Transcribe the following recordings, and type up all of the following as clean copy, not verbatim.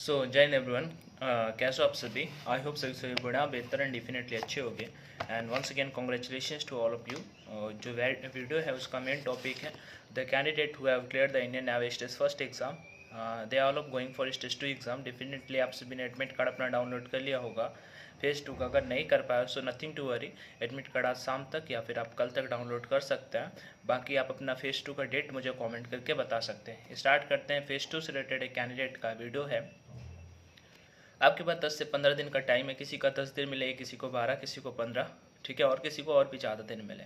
सो जय हिंद एवरीवन। कैसे हो आप सभी? आई होप सभी बड़ा बेहतर एंड डेफिनेटली अच्छे होंगे। And once again congratulations to all of you. जो वीडियो है उसका मेन टॉपिक है the candidate who have clear the Indian navy stage first exam. They are all going for stage 2 exam. Definitely आप सभी ने admit card अपना download कर लिया होगा। फेज 2 का अगर नहीं कर पाया so nothing to worry. Admit card आज शाम तक या फिर आप कल तक डाउनलोड कर सकते हैं। बाकी आप अपना फेज 2 का डेट मुझे कमेंट करके बता सकते हैं। स्टार्ट करते हैं। फेज 2 से रिलेटेड एक कैंडिडेट का वीडियो है। आपके पास 10 से 15 दिन का टाइम है। किसी का 10 दिन मिले, किसी को 12, किसी को 15, ठीक है, और किसी को और भी ज़्यादा दिन मिले।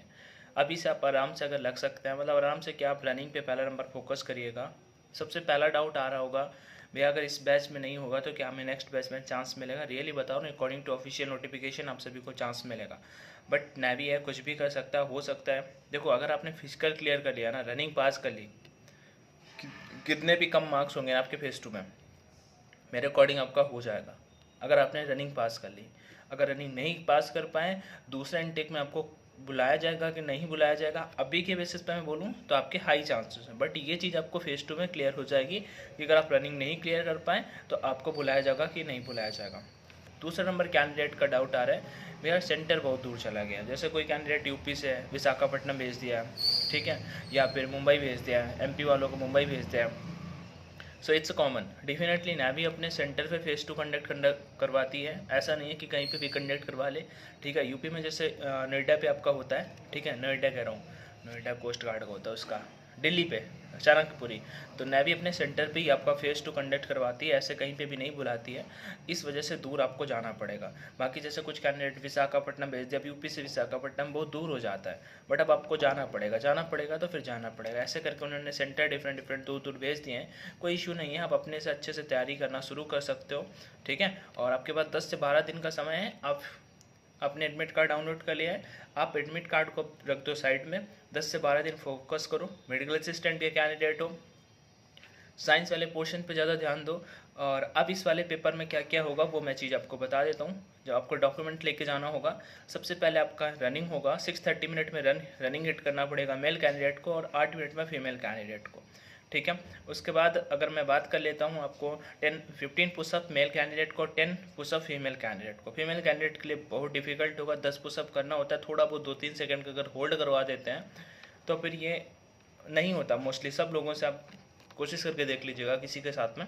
अभी से आप आराम से अगर लग सकते हैं, मतलब आराम से क्या, आप रनिंग पे पहला नंबर फोकस करिएगा। सबसे पहला डाउट आ रहा होगा भैया अगर इस बैच में नहीं होगा तो क्या हमें नेक्स्ट बैच में चांस मिलेगा? रियली बताओ ना, अकॉर्डिंग टू ऑफिशियल नोटिफिकेशन आप सभी को चांस मिलेगा। बट नेवी है, कुछ भी कर सकता है, हो सकता है। देखो, अगर आपने फिजिकल क्लियर कर लिया ना, रनिंग पास कर ली, कितने भी कम मार्क्स होंगे आपके फेज 2 में, मेरे अकॉर्डिंग आपका हो जाएगा अगर आपने रनिंग पास कर ली। अगर रनिंग नहीं पास कर पाए, दूसरा इनटेक में आपको बुलाया जाएगा कि नहीं बुलाया जाएगा, अभी के बेसिस पे मैं बोलूँ तो आपके हाई चांसेस हैं। बट ये चीज़ आपको फेज 2 में क्लियर हो जाएगी कि अगर आप रनिंग नहीं क्लियर कर पाए तो आपको बुलाया जाएगा कि नहीं बुलाया जाएगा। दूसरा नंबर कैंडिडेट का डाउट आ रहा है भैया सेंटर बहुत दूर चला गया। जैसे कोई कैंडिडेट यूपी से है, विशाखापट्टनम भेज दिया, ठीक है, या फिर मुंबई भेज दिया, एमपी वालों को मुंबई भेज दिया। So it's common. Definitely navy अपने सेंटर पे फेज 2 कंडक्ट करवाती है। ऐसा नहीं है कि कहीं पे भी कंडक्ट करवा ले, ठीक है। यूपी में जैसे नोएडा पे आपका होता है, ठीक है, नोएडा कह रहा हूँ, नोएडा कोस्ट गार्ड का होता है उसका, दिल्ली पे चाणक्यपुरी। तो नेवी अपने सेंटर पे ही आपका फेज 2 कंडक्ट करवाती है, ऐसे कहीं पे भी नहीं बुलाती है। इस वजह से दूर आपको जाना पड़ेगा। बाकी जैसे कुछ कैंडिडेट विशाखापट्टनम भेज दिया, अब यूपी से विशाखापट्टनम बहुत दूर हो जाता है, बट अब आपको जाना पड़ेगा तो फिर जाना पड़ेगा। ऐसे करके उन्होंने सेंटर डिफरेंट डिफरेंट दूर दूर भेज दिए हैं। कोई इशू नहीं है, आप अपने से अच्छे से तैयारी करना शुरू कर सकते हो, ठीक है। और आपके पास 10 से 12 दिन का समय है। आप अपने एडमिट कार्ड डाउनलोड कर लिया है, आप एडमिट कार्ड को रख दो साइड में। 10 से 12 दिन फोकस करो। मेडिकल असिस्टेंट के कैंडिडेट हो, साइंस वाले पोर्शन पे ज़्यादा ध्यान दो। और अब इस वाले पेपर में क्या क्या होगा वो मैं चीज़ आपको बता देता हूँ। जब आपको डॉक्यूमेंट लेके जाना होगा, सबसे पहले आपका रनिंग होगा। 6:30 मिनट में रनिंग हिट करना पड़ेगा मेल कैंडिडेट को, और 8 मिनट में फीमेल कैंडिडेट को, ठीक है। उसके बाद अगर मैं बात कर लेता हूँ, आपको 15 पुशअप मेल कैंडिडेट को, 10 पुशअप फीमेल कैंडिडेट को। फीमेल कैंडिडेट के लिए बहुत डिफिकल्ट होगा, 10 पुशअप करना होता है। थोड़ा बहुत 2-3 सेकंड का अगर होल्ड करवा देते हैं तो फिर ये नहीं होता। मोस्टली सब लोगों से आप कोशिश करके देख लीजिएगा किसी के साथ में।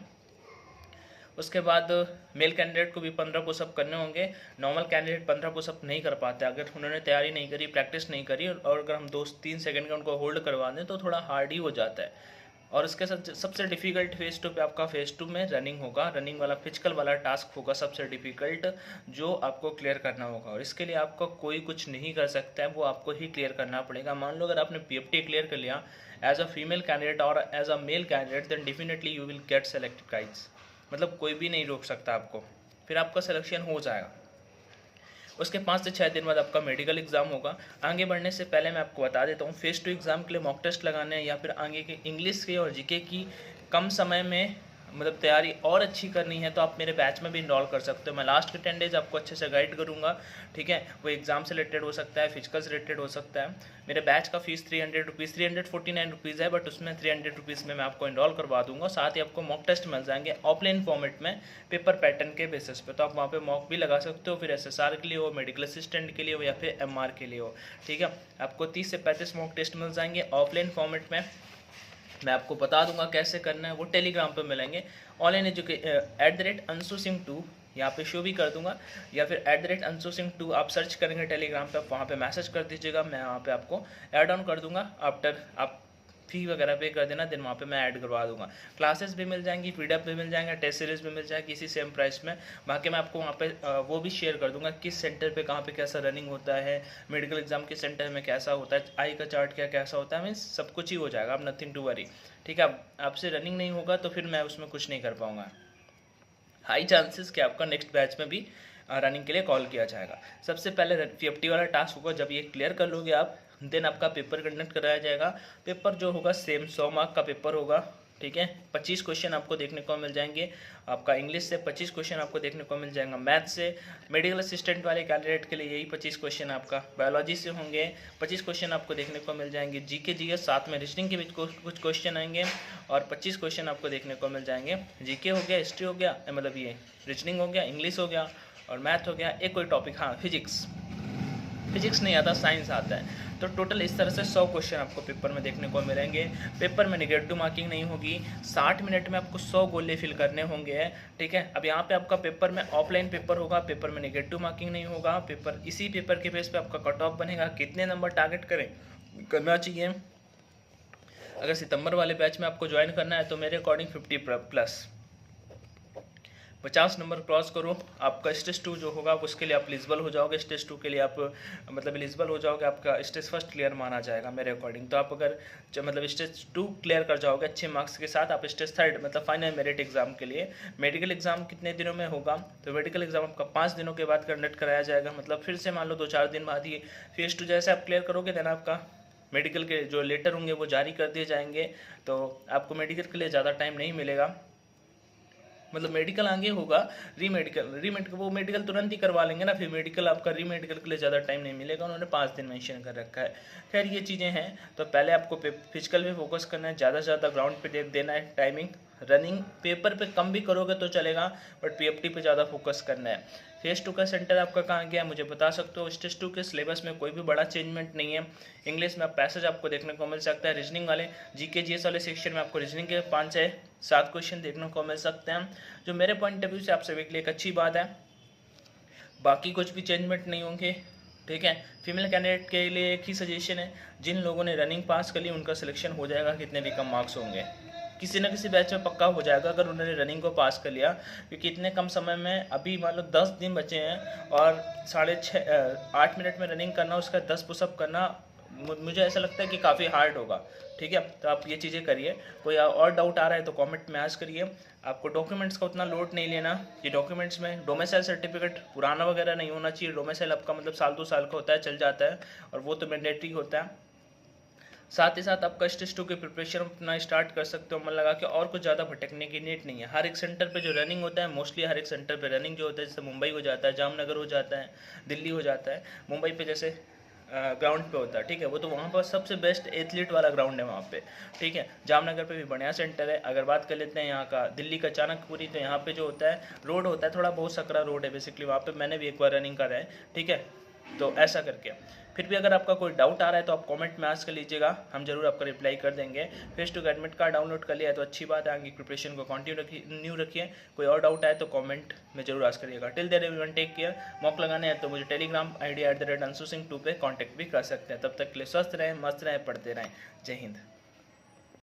उसके बाद मेल कैंडिडेट को भी 15 पुशअप करने होंगे। नॉर्मल कैंडिडेट 15 पुशअप नहीं कर पाते अगर उन्होंने तैयारी नहीं करी, प्रैक्टिस नहीं करी, और अगर हम 2-3 सेकंड का उनको होल्ड करवा दें तो थोड़ा हार्ड ही हो जाता है। और इसके साथ सबसे डिफिकल्ट फेज 2 पे आपका फेज 2 में रनिंग होगा। रनिंग वाला फिजिकल वाला टास्क होगा सबसे डिफिकल्ट, जो आपको क्लियर करना होगा। और इसके लिए आपका कोई कुछ नहीं कर सकता है, वो आपको ही क्लियर करना पड़ेगा। मान लो अगर आपने पीएफटी क्लियर कर लिया एज अ फीमेल कैंडिडेट और as a male candidate, then definitely you will get selected guys. मतलब कोई भी नहीं रोक सकता आपको, फिर आपका सिलेक्शन हो जाएगा। उसके 5 से 6 दिन बाद आपका मेडिकल एग्जाम होगा। आगे बढ़ने से पहले मैं आपको बता देता हूँ, फेज 2 एग्जाम के लिए मॉक टेस्ट लगाने हैं या फिर आगे के इंग्लिश के और जीके की कम समय में मतलब तैयारी और अच्छी करनी है तो आप मेरे बैच में भी इनरोल कर सकते हो। मैं लास्ट के 10 डेज आपको अच्छे से गाइड करूँगा, ठीक है। वो एग्जाम से रिलेटेड हो सकता है, फिजिकल से रिलेटेड हो सकता है। मेरे बैच का फीस 300 रुपीज़, 349 रुपीज़ है, बट उसमें 300 रुपीज़ में मैं आपको इनरोल करवा दूंगा। साथ ही आपको मॉक टेस्ट मिल जाएंगे ऑफलाइन फॉर्मेट में, पेपर पैटर्न के बेसिस पे। तो आप वहाँ पे मॉक भी लगा सकते हो, फिर एसएसआर के लिए हो, मेडिकल असिस्टेंट के लिए हो, या फिर एमआर के लिए हो, ठीक है। आपको 30 से 35 मॉक टेस्ट मिल जाएंगे ऑफलाइन फॉर्मेट में। मैं आपको बता दूंगा कैसे करना है, वो टेलीग्राम पे मिलेंगे। ऑनलाइन @AnshuSingh2 यहाँ पे शो भी कर दूंगा, या फिर @AnshuSingh2 आप सर्च करेंगे टेलीग्राम पे, वहाँ पे मैसेज कर दीजिएगा, मैं वहाँ पे आपको ऐड ऑन कर दूंगा। आफ्टर आप फी वगैरह पे कर देना, देन वहाँ पे मैं ऐड करवा दूंगा। क्लासेस भी मिल जाएंगी, पीडीएफ भी मिल जाएंगे, टेस्ट सीरीज भी मिल जाएगी इसी सेम प्राइस में। बाकी मैं आपको वहाँ पे वो भी शेयर कर दूंगा किस सेंटर पे कहाँ पे कैसा रनिंग होता है, मेडिकल एग्जाम के सेंटर में कैसा होता है, आई का चार्ट क्या कैसा होता है, मीन्स सब कुछ ही हो जाएगा, आप नथिंग टू वरी, ठीक है। आपसे रनिंग नहीं होगा तो फिर मैं उसमें कुछ नहीं कर पाऊँगा। हाई चांसेस कि आपका नेक्स्ट बैच में भी रनिंग के लिए कॉल किया जाएगा। सबसे पहले पीएफटी वाला टास्क होगा, जब ये क्लियर कर लोगे आप, देन आपका पेपर कंडक्ट कराया जाएगा। पेपर जो होगा सेम 100 मार्क का पेपर होगा, ठीक है। 25 क्वेश्चन आपको देखने को मिल जाएंगे, आपका इंग्लिश से 25 क्वेश्चन आपको देखने को मिल जाएगा, मैथ से, मेडिकल असिस्टेंट वाले कैंडिडेट के लिए यही 25 क्वेश्चन आपका, बायोलॉजी से होंगे 25 क्वेश्चन आपको देखने को मिल जाएंगे, जीके जीएस साथ में रीजनिंग के भी कुछ क्वेश्चन आएंगे और 25 क्वेश्चन आपको देखने को मिल जाएंगे। जीके हो गया, हिस्ट्री हो गया, मतलब ये रीजनिंग हो गया, इंग्लिश हो गया और मैथ हो गया, एक कोई टॉपिक, हाँ फिजिक्स नहीं आता, साइंस आता है। तो टोटल इस तरह से 100 क्वेश्चन आपको पेपर में देखने को मिलेंगे। पेपर में नेगेटिव मार्किंग नहीं होगी, 60 मिनट में आपको 100 गोले फिल करने होंगे, ठीक है। अब यहाँ पे आपका पेपर में ऑफलाइन पेपर होगा, पेपर में नेगेटिव मार्किंग नहीं होगा, पेपर इसी पेपर के बेस पे आपका कट ऑफ बनेगा, कितने नंबर टारगेट करना चाहिए। अगर सितंबर वाले बैच में आपको ज्वाइन करना है तो मेरे अकॉर्डिंग 50+ 50 नंबर क्रॉस करो, आपका स्टेज 2 जो होगा उसके लिए आप एलिजिबल हो जाओगे, स्टेज 2 के लिए आप मतलब एलिजिबल हो जाओगे, आपका स्टेज 1 क्लियर माना जाएगा मेरे अकॉर्डिंग। तो आप अगर मतलब स्टेज 2 क्लियर कर जाओगे अच्छे मार्क्स के साथ, आप स्टेज 3 मतलब फाइनल मेरिट एग्जाम के लिए, मेडिकल एग्जाम कितने दिनों में होगा, तो मेडिकल एग्जाम आपका 5 दिनों के बाद कंडक्ट कराया जाएगा, मतलब फिर से मान लो 2-4 दिन बाद ही फेज 2 जैसे आप क्लियर करोगे देन आपका मेडिकल के जो लेटर होंगे वो जारी कर दिए जाएंगे, तो आपको मेडिकल के लिए ज़्यादा टाइम नहीं मिलेगा, मतलब मेडिकल आगे होगा, रीमेडिकल वो मेडिकल तुरंत ही करवा लेंगे ना, फिर मेडिकल आपका रीमेडिकल के लिए ज़्यादा टाइम नहीं मिलेगा, उन्होंने 5 दिन मेंशन कर रखा है। खैर ये चीज़ें हैं, तो पहले आपको फिजिकल पे फोकस करना है, ज़्यादा से ज़्यादा ग्राउंड पे देना है टाइमिंग, रनिंग पेपर पे कम भी करोगे तो चलेगा, बट पीएफटी पे ज़्यादा फोकस करना है। फेज 2 का सेंटर आपका कहाँ गया मुझे बता सकते हो। स्टेज 2 के सिलेबस में कोई भी बड़ा चेंजमेंट नहीं है। इंग्लिश में आप पैसेज आपको देखने को मिल सकता है, रीजनिंग वाले जीके जीएस वाले सेक्शन में आपको रीजनिंग के 5 से 7 क्वेश्चन देखने को मिल सकते हैं, जो मेरे पॉइंट ऑफ व्यू से आप सभी के लिए एक अच्छी बात है। बाकी कुछ भी चेंजमेंट नहीं होंगे, ठीक है। फीमेल कैंडिडेट के लिए एक ही सजेशन है, जिन लोगों ने रनिंग पास कर ली उनका सिलेक्शन हो जाएगा, कितने भी कम मार्क्स होंगे, किसी न किसी बैच में पक्का हो जाएगा अगर उन्होंने रनिंग को पास कर लिया, क्योंकि इतने कम समय में अभी मान लो 10 दिन बचे हैं और 8 मिनट में रनिंग करना, उसका 10 पुशअप करना, मुझे ऐसा लगता है कि काफ़ी हार्ड होगा, ठीक है। तो आप ये चीज़ें करिए, कोई और डाउट आ रहा है तो कमेंट में आज करिए। आपको डॉक्यूमेंट्स का उतना लोड नहीं लेना, ये डॉक्यूमेंट्स में डोमिसाइल सर्टिफिकेट पुराना वगैरह नहीं होना चाहिए, डोमिसाइल आपका मतलब साल 2 साल का होता है, चल जाता है, और वो तो मैंडेटरी होता है। साथ ही साथ आपका स्टेज 2 की प्रिपरेशन अपना स्टार्ट कर सकते हो मन लगा के, और कुछ ज़्यादा भटकने की नीड नहीं है। हर एक सेंटर पे जो रनिंग होता है, मोस्टली हर एक सेंटर पे रनिंग जो होता है, जैसे मुंबई हो जाता है, जामनगर हो जाता है, दिल्ली हो जाता है, मुंबई पे जैसे ग्राउंड पे होता है, ठीक है, वो तो वहाँ पर सबसे बेस्ट एथलीट वाला ग्राउंड है वहाँ पे, ठीक है। जामनगर पे भी बढ़िया सेंटर है। अगर बात कर लेते हैं यहाँ का दिल्ली का चाणक्यपुरी, तो यहाँ पे जो होता है रोड होता है, थोड़ा बहुत सकरा रोड है बेसिकली, वहाँ पे मैंने भी एक बार रनिंग करा है, ठीक है। तो ऐसा करके फिर भी अगर आपका कोई डाउट आ रहा है तो आप कमेंट में आस्क कर लीजिएगा, हम जरूर आपका रिप्लाई कर देंगे। फेज 2 का एडमिट कार्ड डाउनलोड कर लिया है तो अच्छी बात है, आगे प्रिपरेशन को कंटिन्यू रखिए। कोई और डाउट आए तो कमेंट में जरूर आस्क करिएगा। Till there everyone take care. Mock लगाने हैं तो मुझे टेलीग्राम ID @ansosing2 पे कॉन्टैक्ट भी कर सकते हैं। तब तक के लिए स्वस्थ रहें, मस्त रहें, पढ़ते रहें। जय हिंद।